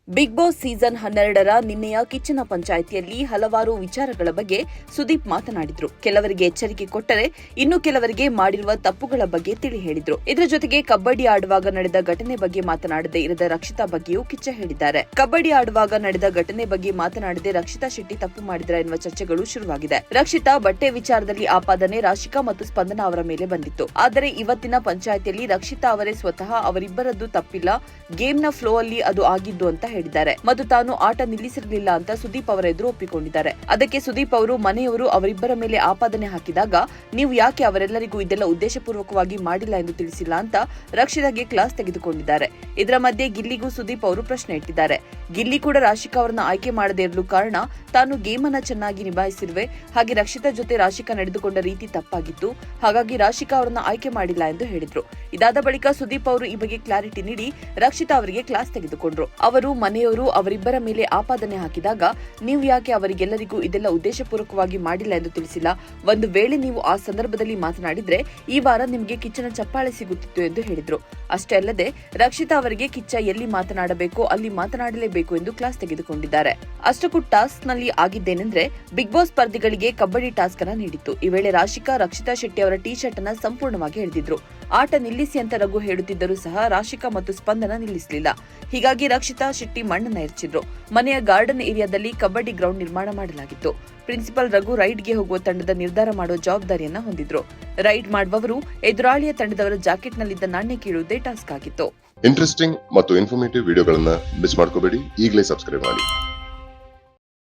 Big boss season 12ರ ನಿನ್ನೆಯ ಕಿಚ್ಚನ ಪಂಚಾಯಿತಿಯಲ್ಲಿ ಹಲವಾರು ವಿಚಾರಗಳ ಬಗ್ಗೆ ಸುದೀಪ್ ಮಾತನಾಡಿದ್ರು. ಕೆಲವರಿಗೆ ಎಚ್ಚರಿಕೆ ಕೊಟ್ಟರೆ ಇನ್ನು ಕೆಲವರಿಗೆ ಮಾಡಿರುವ ತಪ್ಪುಗಳ ಬಗ್ಗೆ ತಿಳಿ ಹೇಳಿದ್ರು. ಇದರ ಜೊತೆಗೆ ಕಬಡ್ಡಿ ಆಡುವಾಗ ನಡೆದ ಘಟನೆ ಬಗ್ಗೆ ಮಾತನಾಡದೆ ಇರದ ರಕ್ಷಿತಾ ಬಗ್ಗೆಯೂ ಕಿಚ್ಚ ಹೇಳಿದ್ದಾರೆ. ಕಬಡ್ಡಿ ಆಡುವಾಗ ನಡೆದ ಘಟನೆ ಬಗ್ಗೆ ಮಾತನಾಡದೆ ರಕ್ಷಿತಾ ಶೆಟ್ಟಿ ತಪ್ಪು ಮಾಡಿದ್ರ ಎನ್ನುವ ಚರ್ಚೆಗಳು ಶುರುವಾಗಿದೆ. ರಕ್ಷಿತಾ ಬಟ್ಟೆ ವಿಚಾರದಲ್ಲಿ ಆಪಾದನೆ ರಾಶಿಕಾ ಮತ್ತು ಸ್ಪಂದನಾ ಅವರ ಮೇಲೆ ಬಂದಿತ್ತು. ಆದರೆ ಇವತ್ತಿನ ಪಂಚಾಯಿತಿಯಲ್ಲಿ ರಕ್ಷಿತಾ ಅವರೇ ಸ್ವತಃ ಅವರಿಬ್ಬರದ್ದು ತಪ್ಪಿಲ್ಲ, ಗೇಮ್ನ ಫ್ಲೋ ಅಲ್ಲಿ ಅದು ಆಗಿದ್ದು ಅಂತ ಹೇಳಿದ್ದಾರೆ ಮತ್ತು ತಾನು ಆಟ ನಿಲ್ಲಿಸಿರಲಿಲ್ಲ ಅಂತ ಸುದೀಪ್ ಅವರ ಎದುರು ಒಪ್ಪಿಕೊಂಡಿದ್ದಾರೆ. ಅದಕ್ಕೆ ಸುದೀಪ್ ಅವರು ಮನೆಯವರು ಅವರಿಬ್ಬರ ಮೇಲೆ ಆಪಾದನೆ ಹಾಕಿದಾಗ ನೀವು ಯಾಕೆ ಅವರೆಲ್ಲರಿಗೂ ಇದೆಲ್ಲ ಉದ್ದೇಶಪೂರ್ವಕವಾಗಿ ಮಾಡಿಲ್ಲ ಎಂದು ತಿಳಿಸಿಲ್ಲ ಅಂತ ರಕ್ಷಿತಾಗೆ ಕ್ಲಾಸ್ ತೆಗೆದುಕೊಂಡಿದ್ದಾರೆ. ಇದರ ಮಧ್ಯೆ ಗಿಲ್ಲಿಗೂ ಸುದೀಪ್ ಅವರು ಪ್ರಶ್ನೆ ಇಟ್ಟಿದ್ದಾರೆ. ಗಿಲ್ಲಿ ಕೂಡ ರಾಶಿಕಾ ಅವರನ್ನ ಆಯ್ಕೆ ಮಾಡದೇ ಇರಲು ಕಾರಣ ತಾನು ಗೇಮ್ ಅನ್ನ ಚೆನ್ನಾಗಿ ನಿಭಾಯಿಸಿರುವೆ, ಹಾಗೆ ರಕ್ಷಿತಾ ಜೊತೆ ರಾಶಿಕಾ ನಡೆದುಕೊಂಡ ರೀತಿ ತಪ್ಪಾಗಿತ್ತು, ಹಾಗಾಗಿ ರಾಶಿಕಾ ಅವರನ್ನ ಆಯ್ಕೆ ಮಾಡಿಲ್ಲ ಎಂದು ಹೇಳಿದ್ರು. ಇದಾದ ಬಳಿಕ ಸುದೀಪ್ ಅವರು ಈ ಬಗ್ಗೆ ಕ್ಲಾರಿಟಿ ನೀಡಿ ರಕ್ಷಿತಾ ಅವರಿಗೆ ಕ್ಲಾಸ್ ತೆಗೆದುಕೊಂಡ್ರು. ಅವರು ಮನೆಯವರು ಅವರಿಬ್ಬರ ಮೇಲೆ ಆಪಾದನೆ ಹಾಕಿದಾಗ ನೀವು ಯಾಕೆ ಅವರಿಗೆಲ್ಲರಿಗೂ ಇದೆಲ್ಲ ಉದ್ದೇಶಪೂರ್ವಕವಾಗಿ ಮಾಡಿಲ್ಲ ಎಂದು ತಿಳಿಸಿಲ್ಲ, ಒಂದು ವೇಳೆ ನೀವು ಆ ಸಂದರ್ಭದಲ್ಲಿ ಮಾತನಾಡಿದ್ರೆ ಈ ವಾರ ನಿಮಗೆ ಕಿಚ್ಚನ ಚಪ್ಪಾಳೆ ಸಿಗುತ್ತಿತ್ತು ಎಂದು ಹೇಳಿದ್ರು. ಅಷ್ಟೇ ಅಲ್ಲದೆ ರಕ್ಷಿತಾ ಅವರಿಗೆ ಕಿಚ್ಚ ಎಲ್ಲಿ ಮಾತನಾಡಬೇಕು ಅಲ್ಲಿ ಮಾತನಾಡಲೇಬೇಕು ಎಂದು ಕ್ಲಾಸ್ ತೆಗೆದುಕೊಂಡಿದ್ದಾರೆ. ಅಷ್ಟಕ್ಕೂ ಟಾಸ್ಕ್ ನಲ್ಲಿ ಆಗಿದ್ದೇನೆಂದ್ರೆ ಬಿಗ್ ಬಾಸ್ ಸ್ಪರ್ಧಿಗಳಿಗೆ ಕಬಡ್ಡಿ ಟಾಸ್ಕ್ ಅನ್ನ ನೀಡಿತ್ತು. ಈ ವೇಳೆ ರಾಶಿಕಾ ರಕ್ಷಿತಾ ಶೆಟ್ಟಿ ಅವರ ಟೀ ಶರ್ಟ್ ಅನ್ನ ಸಂಪೂರ್ಣವಾಗಿ ಎಳೆದಿದ್ರು. ಆಟ ನಿಲ್ಲಿಸಿ ಅಂತ ರಘು ಹೇಳುತ್ತಿದ್ದರೂ ಸಹ ರಾಶಿಕಾ ಮತ್ತು ಸ್ಪಂದನ ನಿಲ್ಲಿಸಲಿಲ್ಲ. ಹೀಗಾಗಿ ರಕ್ಷಿತಾ ಶೆಟ್ಟಿ ಮಣ್ಣನ್ನ ಎರಚಿದ್ರು. ಮನೆಯ ಗಾರ್ಡನ್ ಏರಿಯಾದಲ್ಲಿ ಕಬಡ್ಡಿ ಗ್ರೌಂಡ್ ನಿರ್ಮಾಣ ಮಾಡಲಾಗಿತ್ತು. ಪ್ರಿನ್ಸಿಪಲ್ ರಘು ರೈಡ್ಗೆ ಹೋಗುವ ತಂಡದ ನಿರ್ಧಾರ ಮಾಡುವ ಜವಾಬ್ದಾರಿಯನ್ನ ಹೊಂದಿದ್ರು. ರೈಡ್ ಮಾಡುವವರು ಎದುರಾಳಿಯ ತಂಡದವರ ಜಾಕೆಟ್ನಲ್ಲಿದ್ದ ನಾಣ್ಯ ಕೀಳುವುದೇ ಟಾಸ್ಕ್ ಆಗಿತ್ತು. ಇಂಟ್ರೆಸ್ಟಿಂಗ್ ಮತ್ತು ಇನ್ಫಾರ್ಮೇಟಿವ್ ವಿಡಿಯೋಗಳನ್ನ ಮಿಸ್ ಮಾಡ್ಕೋಬೇಡಿ, ಈಗಲೇ ಸಬ್ಸ್ಕ್ರೈಬ್ ಮಾಡಿ.